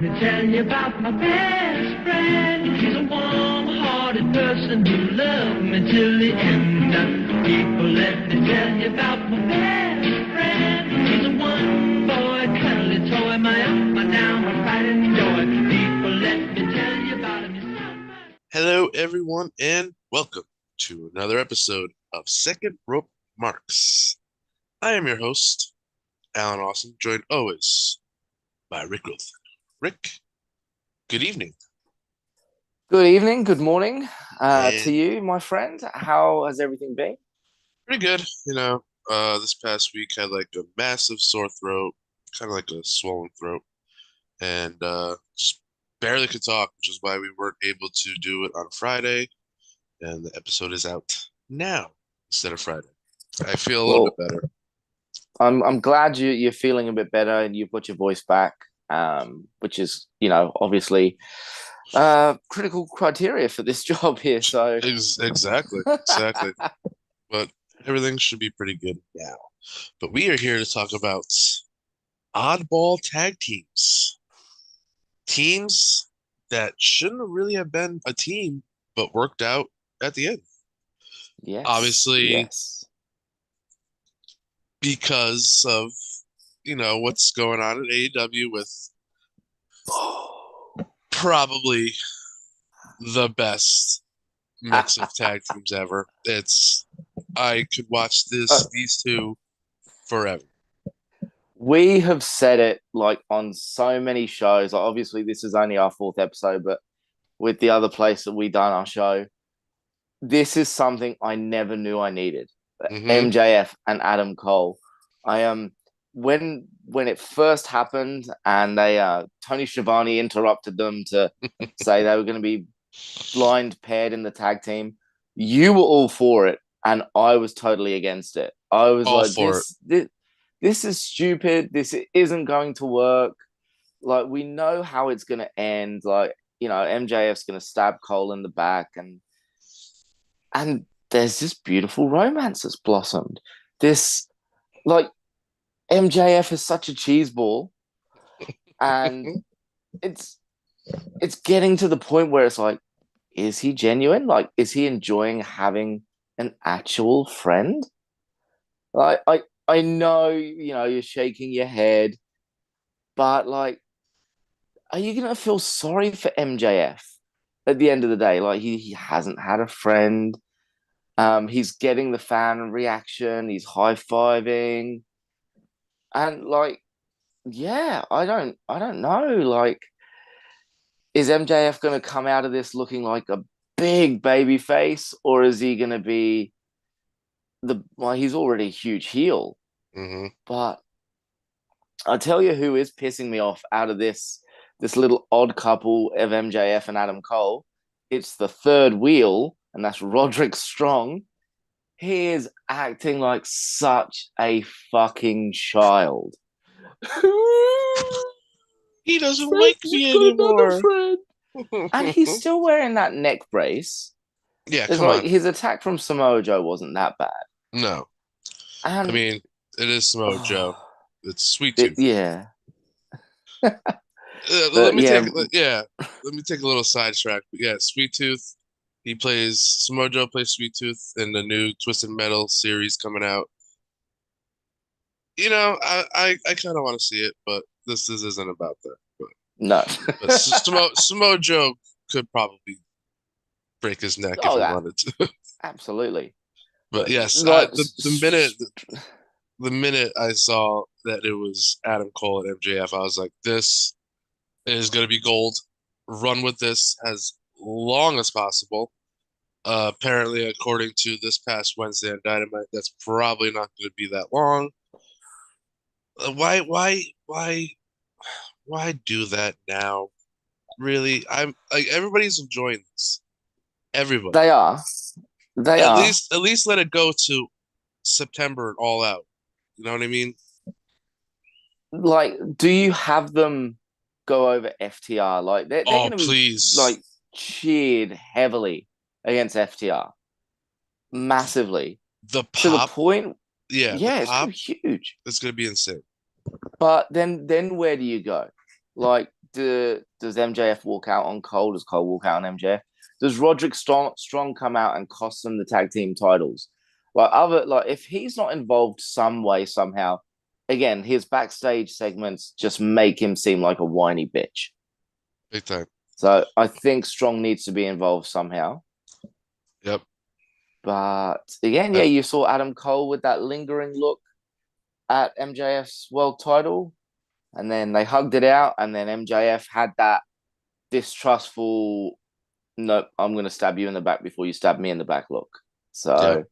let me tell you about my best friend. She's a warm-hearted person who loved me till the end. People, let me tell you about my best friend. She's a one-boy, cuddly toy, my up, my down, my pride and joy. People, let me tell you about him. Hello, everyone, and welcome to another episode of Second Rope Marks. I am your host, Allan Austin, joined always by Rick Wilson. Rick, good evening. Good evening, good morning to And you, my friend. How has everything been? pretty good. This past week had like a massive sore throat, kind of like a swollen throat, and just barely could talk, which is why we weren't able to do it on Friday. And the episode is out now instead of Friday. I feel a little bit Well, better. I'm glad you're feeling a bit better and you've got your voice back, which is, obviously critical criteria for this job here. So Exactly. But everything should be pretty good now. But we are here to talk about oddball tag teams. Teams that shouldn't really have been a team, but worked out at the end. Obviously, yes. because of, what's going on at AEW with probably the best mix of tag teams ever. I could watch these two forever. We have said it like on so many shows. Like, obviously, this is only our fourth episode, but with the other place that we done our show, this is something I never knew I needed. Mm-hmm. MJF and Adam Cole. I when it first happened and they Tony Schiavone interrupted them to say they were going to be blind paired in the tag team. You were all for it, and I was totally against it. I was All like, for it. this is stupid. This isn't going to work. Like, we know how it's going to end. Like, MJF's going to stab Cole in the back, and there's this beautiful romance that's blossomed. This, like, MJF is such a cheeseball, and it's getting to the point where it's like, is he genuine? Like, is he enjoying having an actual friend? Like, I know, you're shaking your head, but like, are you gonna feel sorry for MJF at the end of the day? Like, he hasn't had a friend. He's getting the fan reaction. He's high-fiving, and like, yeah, I don't know. Like, is MJF going to come out of this looking like a big baby face, or is he going to be he's already a huge heel, Mm-hmm. but I'll tell you who is pissing me off out of this little odd couple of MJF and Adam Cole. It's the third wheel, and that's Roderick Strong. He is acting like such a fucking child. He doesn't Friend, like you've me got another anymore. friend. And he's still wearing that neck brace. Yeah, It's come like on. his attack from Samoa Joe wasn't that bad. No. I And mean, it is Samoa Joe. It's Sweet Tooth. yeah. Let But me take yeah, yeah. Let me take a little sidetrack. But yeah, Sweet Tooth. He plays Samoa Joe plays Sweet Tooth in the new Twisted Metal series coming out. I kind of want to see it, but this isn't about that. no. But Samoa Joe could probably break his neck if Oh, he that wanted to. absolutely. But But yes, like, the minute I saw that it was Adam Cole and MJF, I was like, this is going to be gold. Run with this as long as possible. Apparently, according to this past Wednesday on Dynamite, that's probably not going to be that long. Why do that now? Really, I'm like everybody's enjoying this. Everybody. they are, they are At least let it go to September and all out. You know what I mean? like, do you have them go over FTR? Like, they're Oh, going to be please. like cheered heavily against FTR, massively, The to the pop, point. yeah, the Yeah, it's going pop to be huge. is gonna be insane. But then where do you go? Like, does MJF walk out on Cole? Does Cole walk out on MJF? Does Roderick Strong come out and cost them the tag team titles? If he's not involved some way somehow, again, his backstage segments just make him seem like a whiny bitch. Big time. So I think Strong needs to be involved somehow. Yep. But again, you saw Adam Cole with that lingering look at MJF's world title, and then they hugged it out, and then MJF had that distrustful, nope, I'm going to stab you in the back before you stab me in the back look. So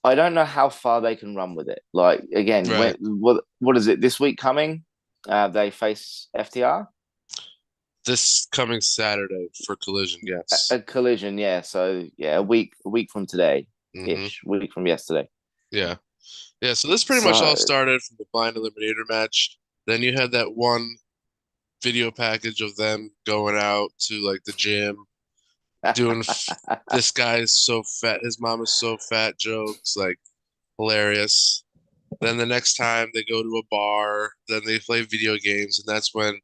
I don't know how far they can run with it. Like, again, right. what is it, this week coming? They face FTR? This coming Saturday for Collision, yes. A Collision, yeah. So, yeah, a week from today-ish, week from yesterday. Yeah. Yeah, so this pretty much all started from the Blind Eliminator match. Then you had that one video package of them going out to, like, the gym, doing this guy is so fat, his mom is so fat jokes, like, hilarious. Then the next time they go to a bar, then they play video games, and that's when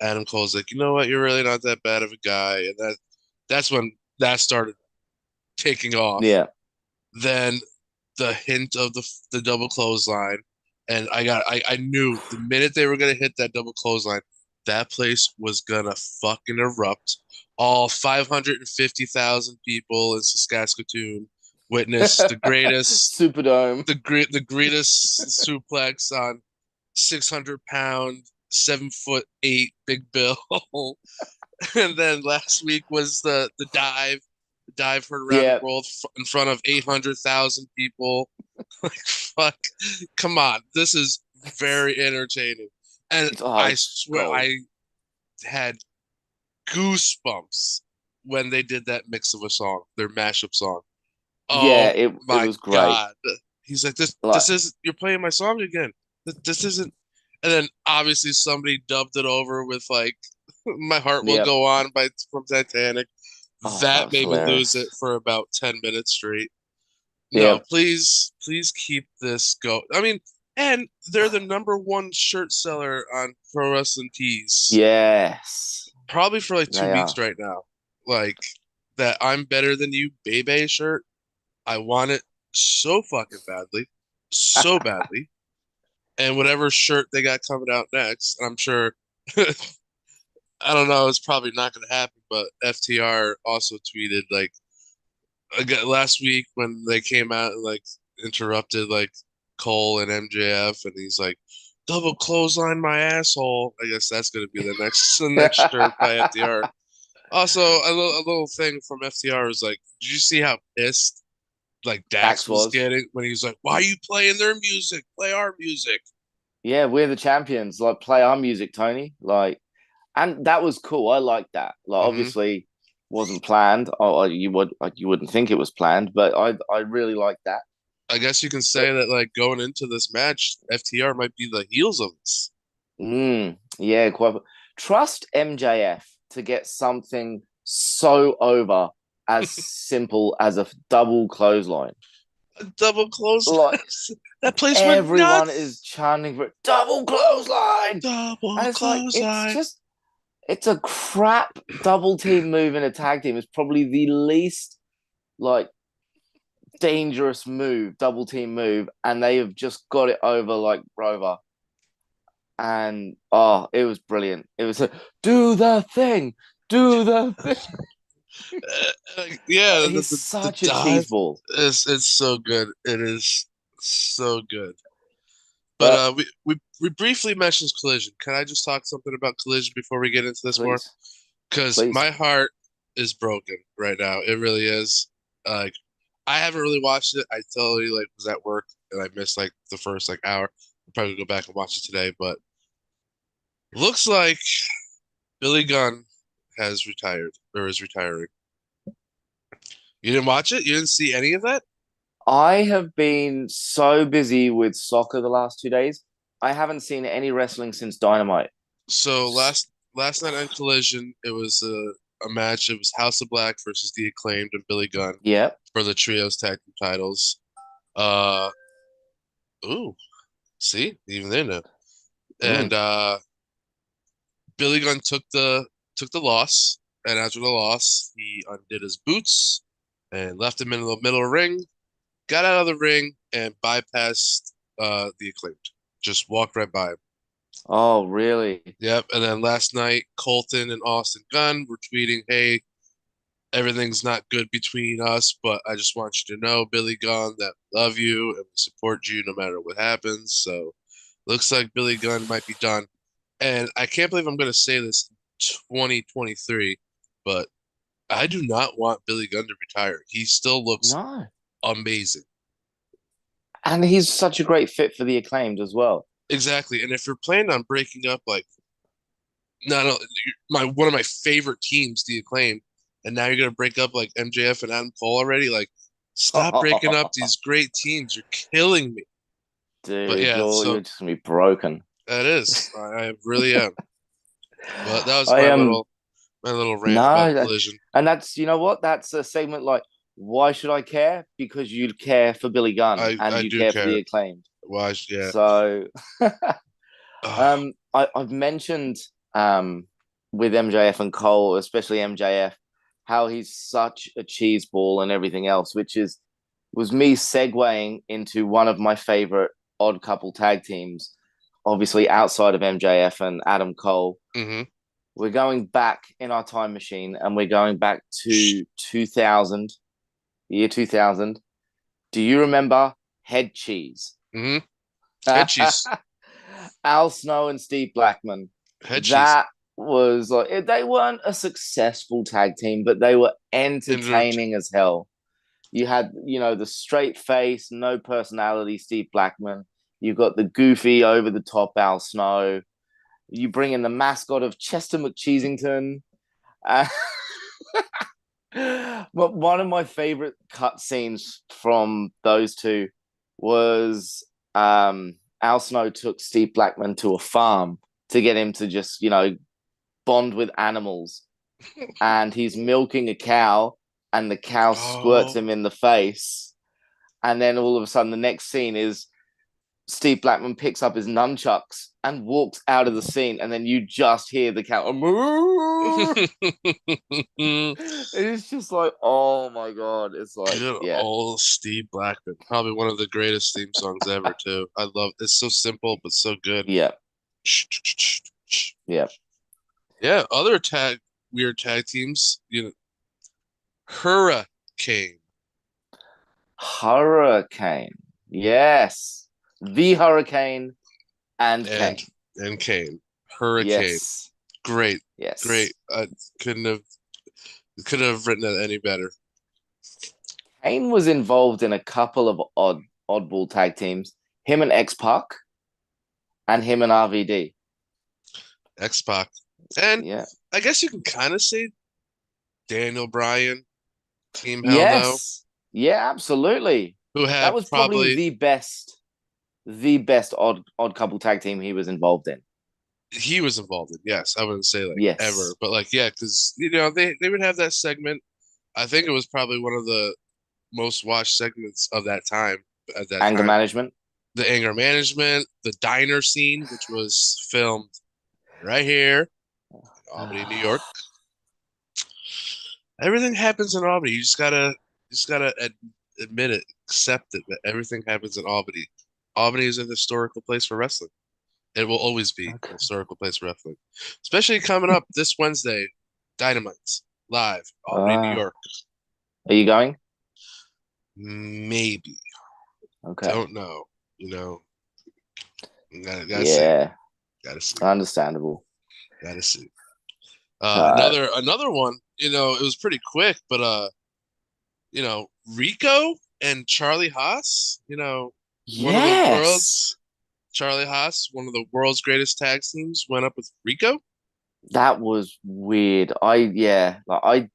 Adam Cole's like, you know what, you're really not that bad of a guy. And that's when that started taking off. Yeah. Then the hint of the double clothesline, and I knew the minute they were gonna hit that double clothesline, that place was gonna fucking erupt. All 550,000 people in Saskatchewan witnessed the greatest Superdome, the greatest suplex on 600-pound, 7'8" Big Bill. And then last week was the dive heard around the world in front of 800,000 people. Like, fuck, come on, this is very entertaining. And I swear I had goosebumps when they did that mix of a song, their mashup song. Oh, yeah, it was great. God. He's like, this is, you're playing my song again. This isn't. And then obviously somebody dubbed it over with, like, My Heart Will Go On from Titanic. That made me lose it for about 10 minutes straight. No, please keep this go. I mean, and they're the #1 shirt seller on Pro Wrestling Tees. Yes. Probably for like 2 weeks right now. Like, that I'm Better Than You Bebe shirt. I want it so fucking badly. So badly. And whatever shirt they got coming out next, I'm sure, I don't know, it's probably not going to happen, but FTR also tweeted, like, last week when they came out and, like, interrupted, like, Cole and MJF, and he's like, double clothesline my asshole. I guess that's going to be the next shirt by FTR. Also, a little thing from FTR was like, did you see how pissed, like, Dax was getting when he was like, why are you playing their music? Play our music. Yeah, we're the champions. Like, play our music, Tony. Like, and that was cool. I like that. Like, obviously wasn't planned. Or you wouldn't think it was planned, but I really like that. I guess you can say that, like, going into this match, FTR might be the heels of this. Yeah, quite. Trust MJF to get something so over as simple as a double clothesline. A double clothesline. Like, that place went nuts. Everyone is chanting for double clothesline. Double clothesline. Like, it's a crap double team move in a tag team. It's probably the least, like, dangerous move, double team move, and they have just got it over like Rover. And it was brilliant. It was like, do the thing. Yeah, he's such a cheeseball. It's so good. It is so good. But we briefly mentioned Collision. Can I just talk something about Collision before we get into this more? Because my heart is broken right now. It really is. Like, I haven't really watched it. I totally, like, was at work and I missed, like, the first, like, hour. I'll probably go back and watch it today. But looks like Billy Gunn has retired or is retiring. You didn't watch it? You didn't see any of that? I have been so busy with soccer the last 2 days. I haven't seen any wrestling since Dynamite. So last night on Collision, it was a match. It was House of Black versus The Acclaimed and Billy Gunn. Yeah. For the trios tag team titles. See, even they know. And Billy Gunn took the loss, and after the loss, he undid his boots and left him in the middle of the ring, got out of the ring, and bypassed the Acclaimed. Just walked right by him. Oh, really? Yep. And then last night, Colton and Austin Gunn were tweeting, "Hey, everything's not good between us, but I just want you to know, Billy Gunn, that we love you and we support you no matter what happens." So looks like Billy Gunn might be done. And I can't believe I'm going to say this in 2023, but I do not want Billy Gunn to retire. He still looks No. amazing. And he's such a great fit for the Acclaimed as well. Exactly. And if you're planning on breaking up, like, not one of my favorite teams, the Acclaimed, and now you're gonna break up like MJF and Adam Cole already, like, stop breaking up these great teams. You're killing me. But Dude, yeah, so you're just gonna be broken. that is. I really am. But that was I my am little rant about no, Collision. and that's you know what? That's a segment like why should I care? Because you care for Billy Gunn and I you do care for the care. Acclaimed. Why? Yeah. So Ugh. I've mentioned with MJF and Cole, especially MJF, how he's such a cheese ball and everything else, which was me segueing into one of my favorite odd couple tag teams, obviously outside of MJF and Adam Cole. hmm We're going back in our time machine and we're going back to 2000, year 2000. Do you remember Head Cheese? hmm Head cheese. Al Snow and Steve Blackman. Head cheese. That was like they weren't a successful tag team, but they were entertaining as hell. You had, the straight face, no personality Steve Blackman. You got the goofy, over the top Al Snow. You bring in the mascot of Chester McCheesington. But one of my favorite cut scenes from those two was Al Snow took Steve Blackman to a farm to get him to just, bond with animals. And he's milking a cow, and the cow squirts him in the face. And then all of a sudden, the next scene is Steve Blackman picks up his nunchucks and walks out of the scene, and then you just hear the cow. It's just like, oh my god! It's like, Good yeah, old Steve Blackman. Probably one of the greatest theme songs ever, too. I love it's so simple but so good. yeah, yeah. Yeah, other weird tag teams, Hurricane Hurricane, yes, the Hurricane and and Kane, Kane. Hurricane. yes, Great. yes, Great. I couldn't have written it any better. Kane was involved in a couple of oddball tag teams. Him and X-Pac, and him and RVD. X-Pac. And Yeah. I guess you can kind of say Daniel Bryan, Team Hell No, Yes. Yeah, absolutely. who That have was probably probably the best odd couple tag team he was involved in. he was involved in. Yes, I wouldn't say like Yes. ever, but like yeah, because they would have that segment. I think it was probably one of the most watched segments of that time at that Anger time. management. The anger management, the diner scene, which was filmed right here in Albany, New York. Everything happens in Albany. You just gotta admit it, accept it that everything happens in Albany. Albany is a historical place for wrestling. It will always be a historical place for wrestling, especially coming up this Wednesday, Dynamite live, Albany, New York. Are you going? Maybe. Okay. Don't know. Gotta Yeah. see. Gotta see. Understandable. Gotta see. Another one. It was pretty quick, but Rico and Charlie Haas. One of the world's Charlie Haas, one of the world's greatest tag teams, went up with Rico. That was weird. I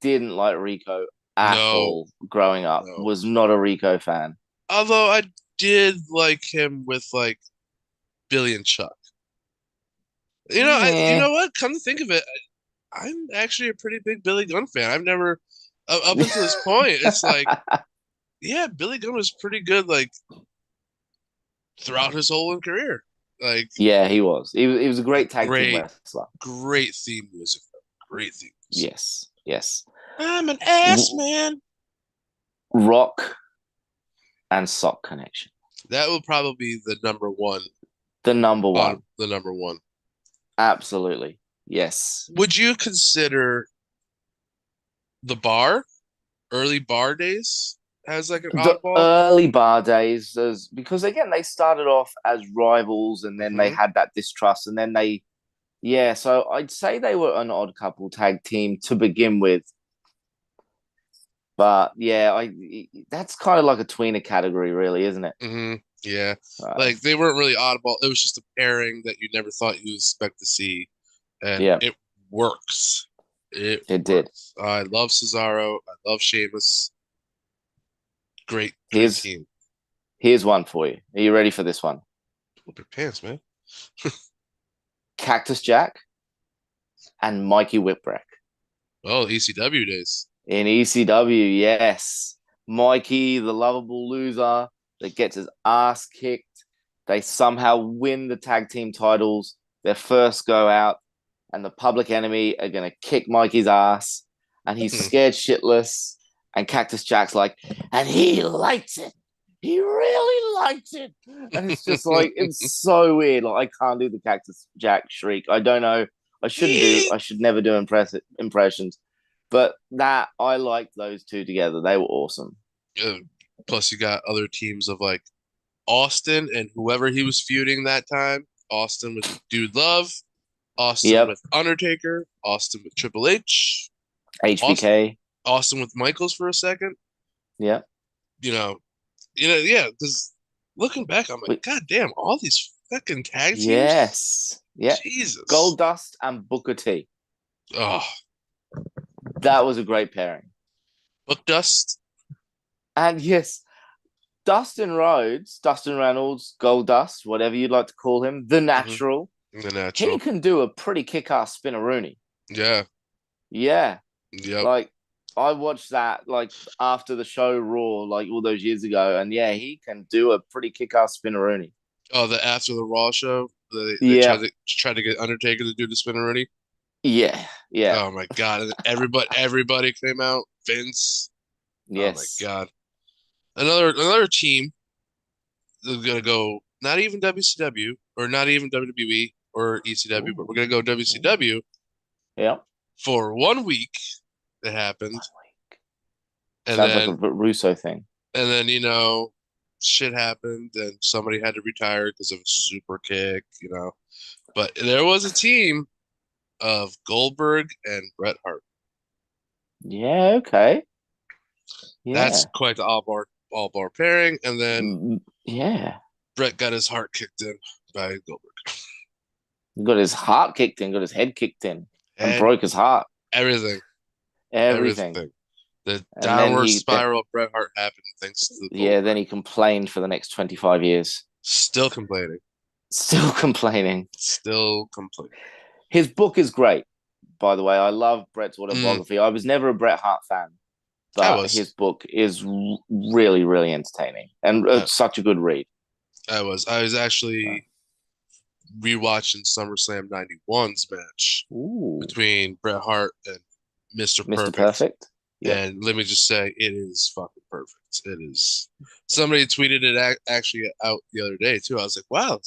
didn't like Rico at all growing up. No. Was not a Rico fan. Although I did like him with like Billy and Chuck. You know what? Come to think of it, I'm actually a pretty big Billy Gunn fan. I've never, up until this point, it's like, yeah, Billy Gunn was pretty good, like throughout his whole career. Like, Yeah, he was. He was a great tag team wrestler. Great theme music. Great theme music. Yes. I'm an ass man. Rock and Sock Connection. That will probably be the number one. The number one. The number one. Absolutely. Yes. Would you consider the early bar days as like an oddball? Early bar days, because again, they started off as rivals and then they had that distrust and then so I'd say they were an odd couple tag team to begin with. But yeah, that's kind of like a tweener category, really, isn't it? Mm-hmm. Yeah. Like they weren't really oddball. It was just a pairing that you never thought you'd expect to see. And it works. It did. I love Cesaro. I love Sheamus. Great team. Here's one for you. Are you ready for this one? Whip your pants, man. Cactus Jack and Mikey Whipwreck. Oh, ECW days. In ECW, yes. Mikey, the lovable loser that gets his ass kicked. They somehow win the tag team titles. Their first go out, and the Public Enemy are going to kick Mikey's ass. And he's scared shitless. And Cactus Jack's like, and he likes it. He really likes it. And it's just like, it's so weird. Like, I can't do the Cactus Jack shriek. I don't know. I should never do impressions. But I liked those two together. They were awesome. Plus, you got other teams of like Austin and whoever he was feuding that time. Austin with Dude Love. Austin with Undertaker. Austin with Triple H. HBK. Austin with Michaels for a second. Yeah. Because looking back, I'm like, God damn, all these fucking tag teams. Yes. Yeah. Jesus. Goldust and Booker T. Oh. That was a great pairing. Book Dust. And yes, Dustin Rhodes, Dustin Reynolds, Goldust, whatever you'd like to call him, the natural. The natural. He can do a pretty kick-ass spinneroonie. Yeah. Yeah. Yep. Like, I watched that like after the show Raw, like all those years ago, and yeah, he can do a pretty kick-ass spinneroonie. Oh, after the Raw show, they tried to get Undertaker to do the spinneroonie. Yeah. Oh my god! And everybody came out. Vince. Yes. Oh my god! Another team. They're gonna go not even WCW or not even WWE or ECW, but we're gonna go WCW. Yeah. For 1 week, it happened. And sounds like a Russo thing. And then shit happened, and somebody had to retire because of a super kick. But there was a team of Goldberg and Bret Hart. Yeah, okay. Yeah. That's quite the all bar pairing. And then Bret got his heart kicked in by Goldberg. He got his heart kicked in, got his head kicked in, and broke his heart. Everything. The downward spiral of Bret Hart happened thanks to the Goldberg. Then he complained for the next 25 years. Still complaining. His book is great, by the way. I love Bret's autobiography. I was never a Bret Hart fan, but his book is really, really entertaining and such a good read. I was actually rewatching SummerSlam 91's match between Bret Hart and Mr. Perfect. Yep. And let me just say, it is fucking perfect. It is. Somebody tweeted it actually out the other day too. I was like, wow,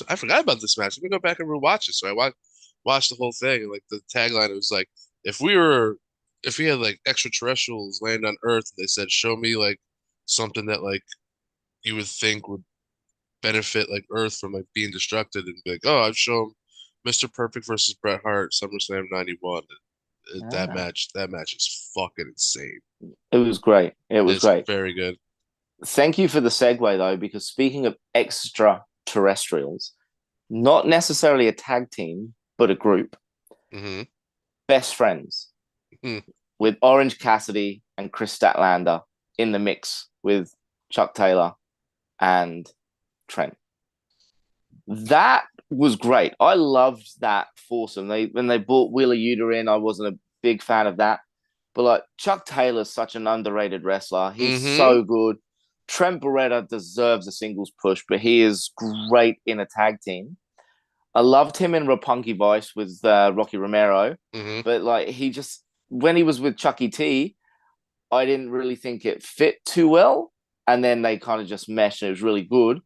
I forgot about this match. Let me go back and rewatch it. So I watched the whole thing, and like the tagline, it was like, if we had like extraterrestrials land on Earth, and they said, show me like something that like you would think would benefit like Earth from like being destructed, and be like, oh, I'd show them Mr. Perfect versus Bret Hart, SummerSlam 91. That match is fucking insane. It was great. It was great. Very good. Thank you for the segue though, because speaking of extraterrestrials, not necessarily a tag team, but a group. Best Friends with Orange Cassidy and Chris Statlander in the mix with Chuck Taylor and Trent. That was great. I loved that foursome. When they brought Wheeler Yuta in, I wasn't a big fan of that. But like Chuck Taylor's such an underrated wrestler. He's so good. Trent Beretta deserves a singles push, but he is great in a tag team. I loved him in Roppongi Vice with Rocky Romero, but like when he was with Chucky T, I didn't really think it fit too well. And then they kind of just meshed and it was really good.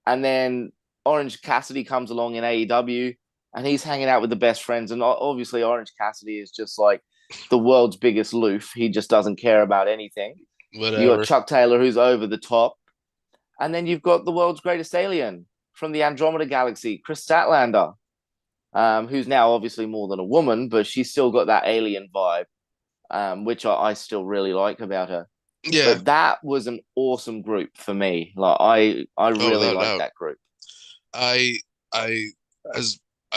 And then Orange Cassidy comes along in AEW and he's hanging out with the best friends. And obviously Orange Cassidy is just like the world's biggest loof. He just doesn't care about anything. Whatever. You got Chuck Taylor, who's over the top. And then you've got the world's greatest alien from the Andromeda Galaxy, Chris Statlander, who's now obviously more than a woman, but she's still got that alien vibe, which I still really like about her. Yeah. But that was an awesome group for me. Like I really like that group. I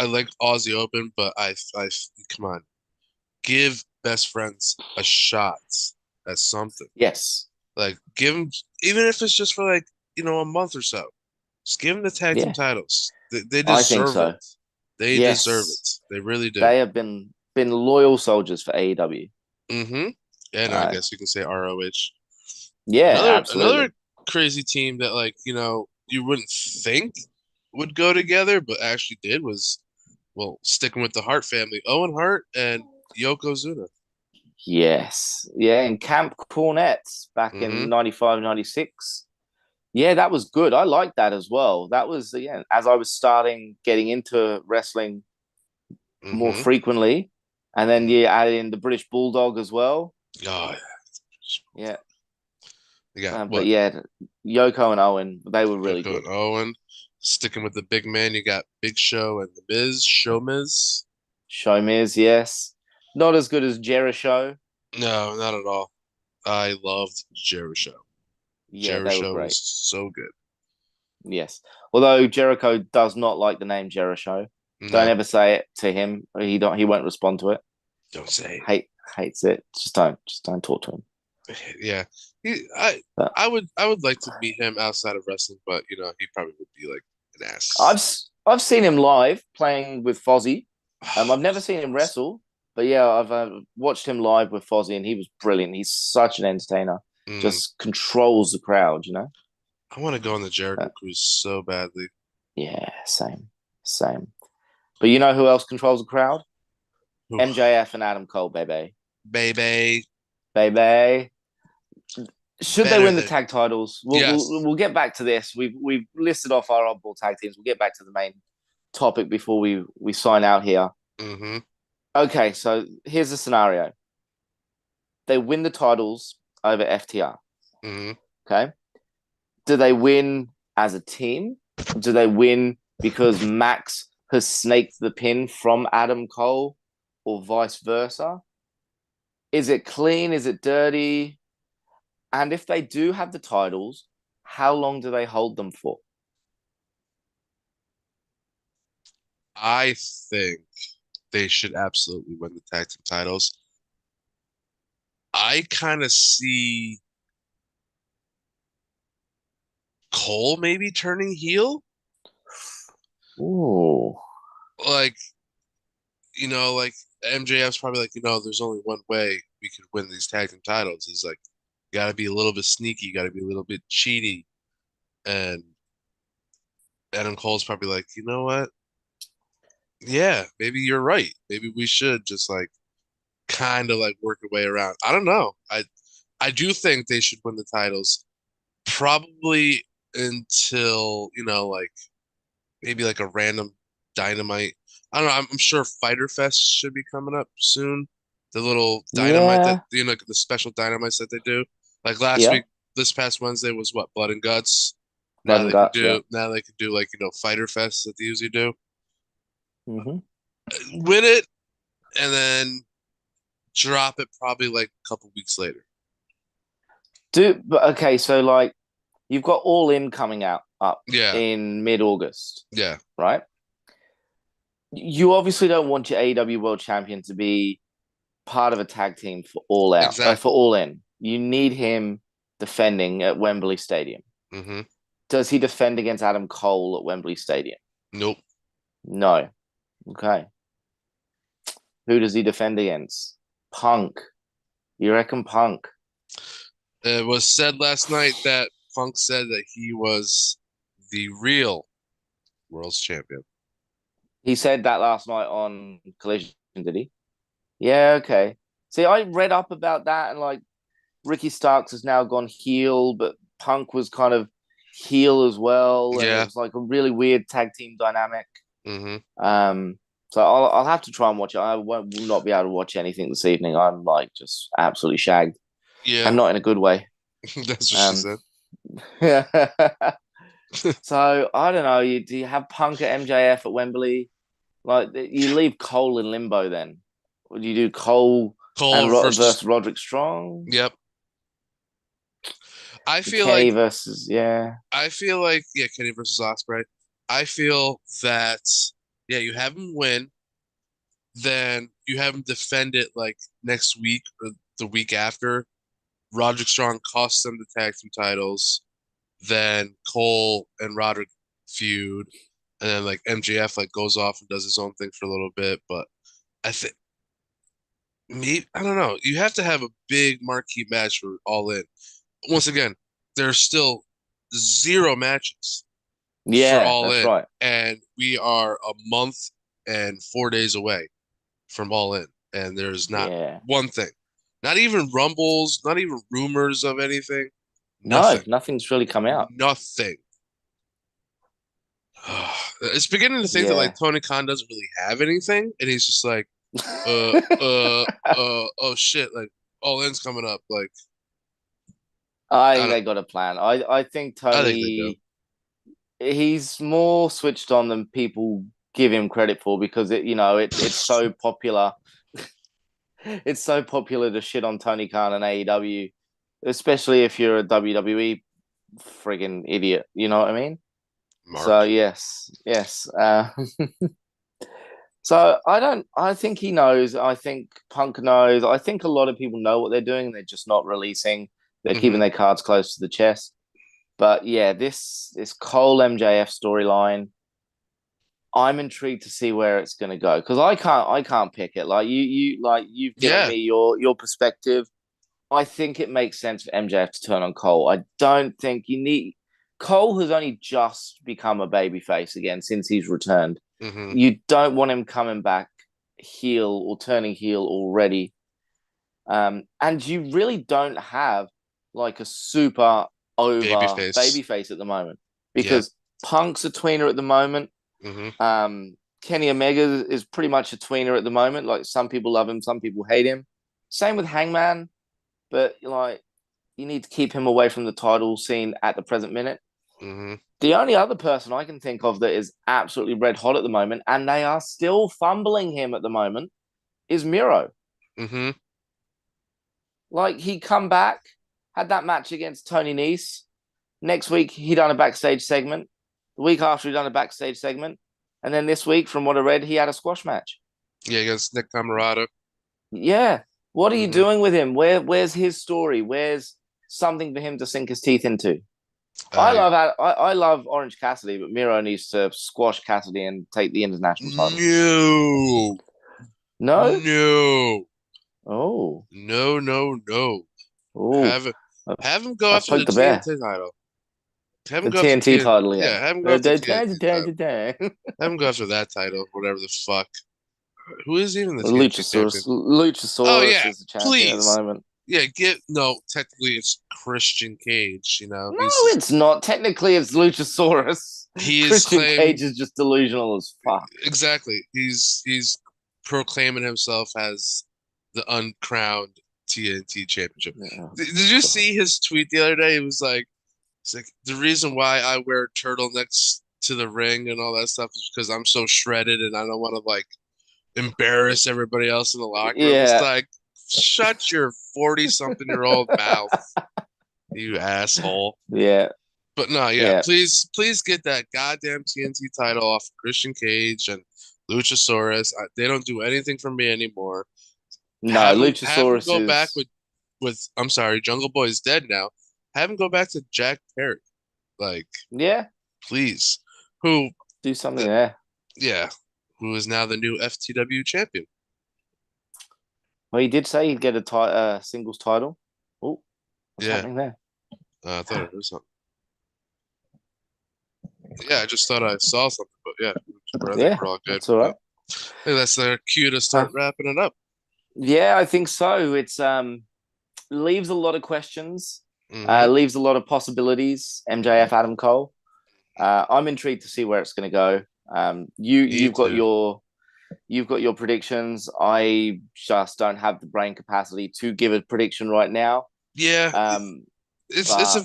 like Aussie Open, but I come on, give best friends a shot at something. Yes. Like give them, even if it's just for like a month or so. Just give them the tag team titles. They deserve it. They deserve it. They really do. They have been loyal soldiers for AEW. And I guess you can say ROH. Yeah, absolutely. Another crazy team that you wouldn't think would go together, but actually did was sticking with the Hart family, Owen Hart and Yokozuna. Yes. Yeah, in Camp Cornette back in 95, 96. Yeah, that was good. I liked that as well. That was, as I was getting into wrestling more frequently. And then you added in the British Bulldog as well. Oh, yeah. But Yoko and Owen, they were really good. Owen, sticking with the big man, you got Big Show and the Miz, Show Miz. Show Miz, yes. Not as good as Jericho. No, not at all. I loved Jericho. Yeah, they were great. Was so good. Yes. Although Jericho does not like the name Jericho. No. Don't ever say it to him. He won't respond to it. Don't say it. Hates it. Just don't talk to him. Yeah. I would like to meet him outside of wrestling, but he probably would be like an ass. I've seen him live playing with Fozzy. I've never seen him wrestle, but I've watched him live with Fozzy and he was brilliant. He's such an entertainer. Just controls the crowd, I want to go on the Jericho cruise so badly. Yeah, same. But you know who else controls the crowd? Oof. MJF and Adam Cole, baby. Should they win the tag titles? We'll get back to this. We've listed off our oddball tag teams. We'll get back to the main topic before we sign out here. Okay, so here's the scenario. They win the titles over FTR. Okay. Do they win as a team? Do they win because Max has snaked the pin from Adam Cole or vice versa? Is it clean? Is it dirty? And if they do have the titles, how long do they hold them for? I think they should absolutely win the tag team titles. I kind of see Cole maybe turning heel. Ooh. Like MJF's probably like, there's only one way we can win these tag team titles is like, you got to be a little bit sneaky, you got to be a little bit cheaty. And Adam Cole's probably like, you know what? Yeah, maybe you're right. Maybe we should just like kind of like work a way around. I don't know. I do think they should win the titles probably until, like maybe like a random Dynamite. I don't know. I'm sure Fyter Fest should be coming up soon. The little Dynamite that, the special Dynamites that they do. Like last week, this past Wednesday was what? Blood and Guts. Now they can do like, Fyter Fest that they usually do. Win it and then drop it probably like a couple weeks later. Okay, so like you've got All In coming up in mid-August. Yeah. Right? You obviously don't want your AEW World Champion to be part of a tag team for All Out. Exactly. For All In. You need him defending at Wembley Stadium. Does he defend against Adam Cole at Wembley Stadium? Nope. No. Okay. Who does he defend against? Punk. You reckon Punk? It was said last night that Punk said that he was the real world's champion. He said that last night on Collision, did he? Yeah, okay. See, I read up about that, and like Ricky Starks has now gone heel, but Punk was kind of heel as well, and it Yeah. was like a really weird tag team dynamic. Mm-hmm. So I'll have to try and watch it. I will not be able to watch anything this evening. I'm like just absolutely shagged, Yeah. and not in a good way. That's what she said. Yeah. So I don't know. Do you have Punk at MJF at Wembley? Like you leave Cole in limbo then? Would you do Cole and versus Roderick Strong? Yep. I feel Kenny like versus I feel like Kenny versus Ospreay. I feel that you have him win, then you have him defend it like next week or the week after. Roderick Strong costs them the tag team titles. Then Cole and Roderick feud, and then like MJF like goes off and does his own thing for a little bit. But I think I don't know. You have to have a big marquee match for All In. Once again, there's still 0 matches for Yeah, All that's In, right. and we are a month and 4 days away from All In, and there's not one thing, not even rumbles, not even rumors of anything. Nothing. No, nothing's really come out. Nothing. It's beginning to think that like Tony Khan doesn't really have anything, and he's just like, oh shit, like All In's coming up. Like, I think they got a plan. I think Tony, I think they do. He's more switched on than people give him credit for because it's so popular. It's so popular to shit on Tony Khan and AEW, especially if you're a WWE friggin' idiot. You know what I mean? Mark. So yes. So I think he knows. I think Punk knows. I think a lot of people know what they're doing. They're just not releasing. They're keeping their cards close to the chest. But yeah, this Cole MJF storyline, I'm intrigued to see where it's going to go because I can't pick it. Like you've given me your perspective. I think it makes sense for MJF to turn on Cole. I don't think you need. Cole has only just become a babyface again since he's returned. You don't want him coming back heel or turning heel already. And you really don't have like a super over babyface at the moment because Punk's a tweener at the moment. Kenny Omega is pretty much a tweener at the moment. Like some people love him, some people hate him. Same with Hangman, but like you need to keep him away from the title scene at the present minute. The only other person I can think of that is absolutely red hot at the moment, and they are still fumbling him at the moment, is Miro. Like he come back, had that match against Tony Nese. Next week he done a backstage segment. The week after he done a backstage segment, and then this week, from what I read, he had a squash match. Yeah, against Nick Camarado. Yeah, what are you doing with him? Where's his story? Where's something for him to sink his teeth into? I love Orange Cassidy, but Miro needs to squash Cassidy and take the international title. No. Oh. No. Oh. Have him go after the TNT title. Have him go after the TNT title, yeah. Have him go after the TNT title. Have him go after that title, whatever the fuck. Who is even the Luchasaurus? Luchasaurus is the champion at the moment. Yeah, technically it's Christian Cage, No, it's not. Technically it's Luchasaurus. Christian Cage is just delusional as fuck. Exactly. He's proclaiming himself as the uncrowned TNT championship. Did you see his tweet the other day? It was like, the reason why I wear turtlenecks to the ring and all that stuff is because I'm so shredded and I don't want to like embarrass everybody else in the locker room. It's like, shut your 40-something-year-old mouth, you asshole. Yeah. But no, please get that goddamn TNT title off Christian Cage and Luchasaurus. They don't do anything for me anymore. No, Luchasaurus have him go back with I'm sorry, Jungle Boy is dead now. Have him go back to Jack Perry. Like, please. Who do something there. Yeah. Who is now the new FTW champion. Well, he did say he'd get a singles title. Oh, what's happening there? I thought it was something. Yeah, I just thought I saw something, but yeah, I think Yeah, we're all good. that's all right. I think that's their cue to start wrapping it up. Yeah, I think so. It's leaves a lot of questions, Mm-hmm. leaves a lot of possibilities. MJF, Adam Cole. I'm intrigued to see where it's going to go. You've got your predictions. I just don't have the brain capacity to give a prediction right now. Yeah, it's a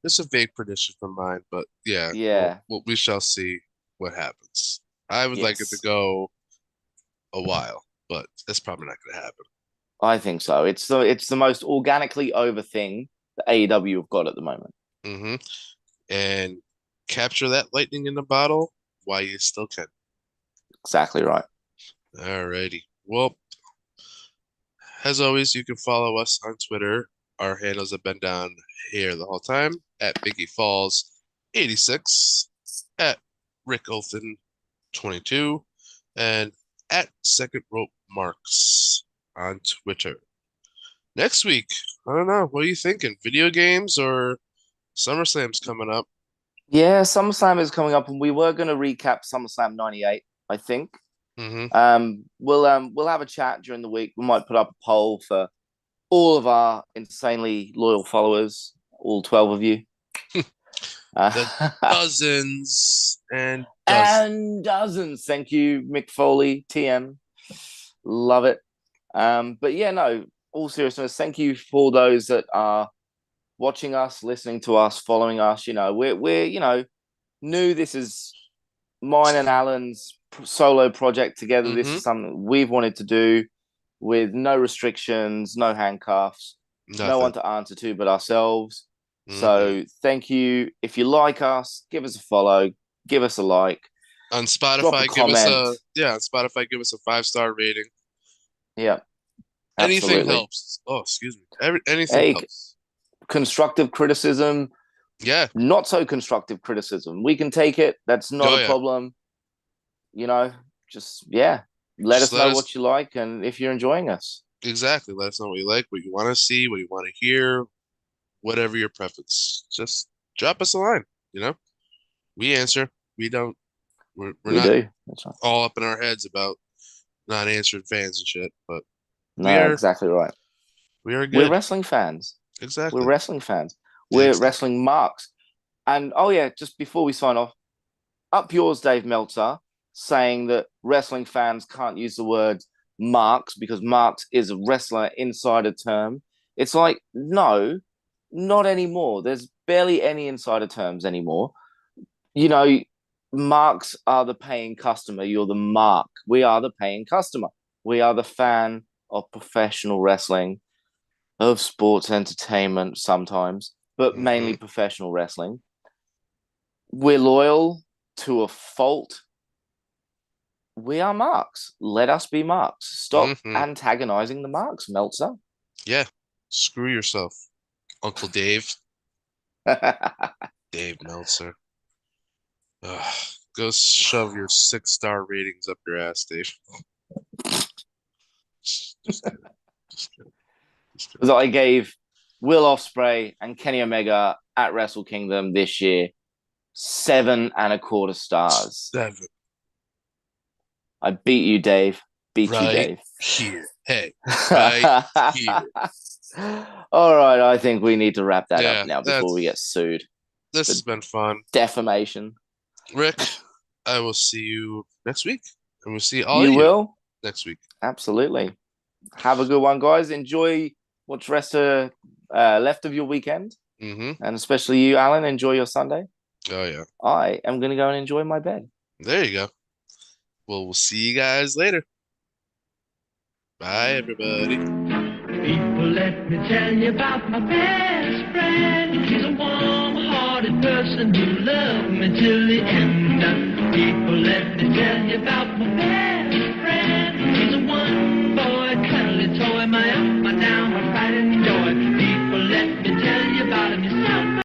But vague prediction from mine, but yeah, yeah, we shall see what happens. I would like it to yes, go a while, but it's probably not going to happen. I think so. It's the most organically over thing that AEW have got at the moment. Mm-hmm. And capture that lightning in a bottle while you still can. Exactly right. Alrighty. Well, as always, you can follow us on Twitter. Our handles have been down here the whole time at Biggie Falls 86, at Rick Olthen 22, and at Second Rope Marks on Twitter. Next week, I don't know. What are you thinking? Video games or SummerSlam's coming up? Yeah, SummerSlam is coming up, and we were going to recap SummerSlam '98. I think. Mm-hmm. We'll have a chat during the week. We might put up a poll for all of our insanely loyal followers, all 12 of you. The dozens and dozens. And dozens. Thank you, Mick Foley, TM. Love it. But yeah, no, all seriousness, thank you for those that are watching us, listening to us, following us. We're new. This is mine and Alan's solo project together. This Mm-hmm. is something we've wanted to do with no restrictions, no handcuffs, no one to answer to but ourselves. Mm-hmm. So thank you. If you like us, give us a follow, give us a like. On Spotify, drop a comment. on Spotify, give us a 5-star rating. Yeah. Anything Absolutely. helps. Oh, excuse me. Anything helps. Constructive criticism. Yeah. Not so constructive criticism. We can take it. That's not a problem. Let us know what you like and if you're enjoying us. Exactly. Let us know what you like, what you want to see, what you want to hear, whatever your preference. Just drop us a line, We answer. We don't. We're not all up in our heads about not answering fans and shit, but exactly right. We are good. We're wrestling fans. Exactly. We're wrestling fans. We're wrestling marks. And just before we sign off, up yours, Dave Meltzer, saying that wrestling fans can't use the word marks because marks is a wrestler insider term. It's like, no, not anymore. There's barely any insider terms anymore. Marks are the paying customer. You're the mark. We are the paying customer. We are the fan of professional wrestling, of sports entertainment sometimes, but mainly professional wrestling. We're loyal to a fault. We are marks. Let us be marks. Stop antagonizing the marks, Meltzer. Yeah. Screw yourself, Uncle Dave. Dave Meltzer. Go shove your 6-star ratings up your ass, Dave. Just kidding. Because I gave Will Ospreay and Kenny Omega at Wrestle Kingdom this year 7.25 stars. 7. I beat you, Dave. Beat you, Dave. Here. Hey. Right here. All right, I think we need to wrap that up now before we get sued. This has been fun. Defamation. Rick, I will see you next week. And we'll see all of you will next week. Absolutely. Have a good one, guys. Enjoy what's left of your weekend. And especially you, Alan. Enjoy your Sunday. Oh, yeah. I am going to go and enjoy my bed. There you go. Well, we'll see you guys later. Bye, everybody. People, let me tell you about my best friend. She's a warm-hearted person who loved me till the end. People, let me tell you about my best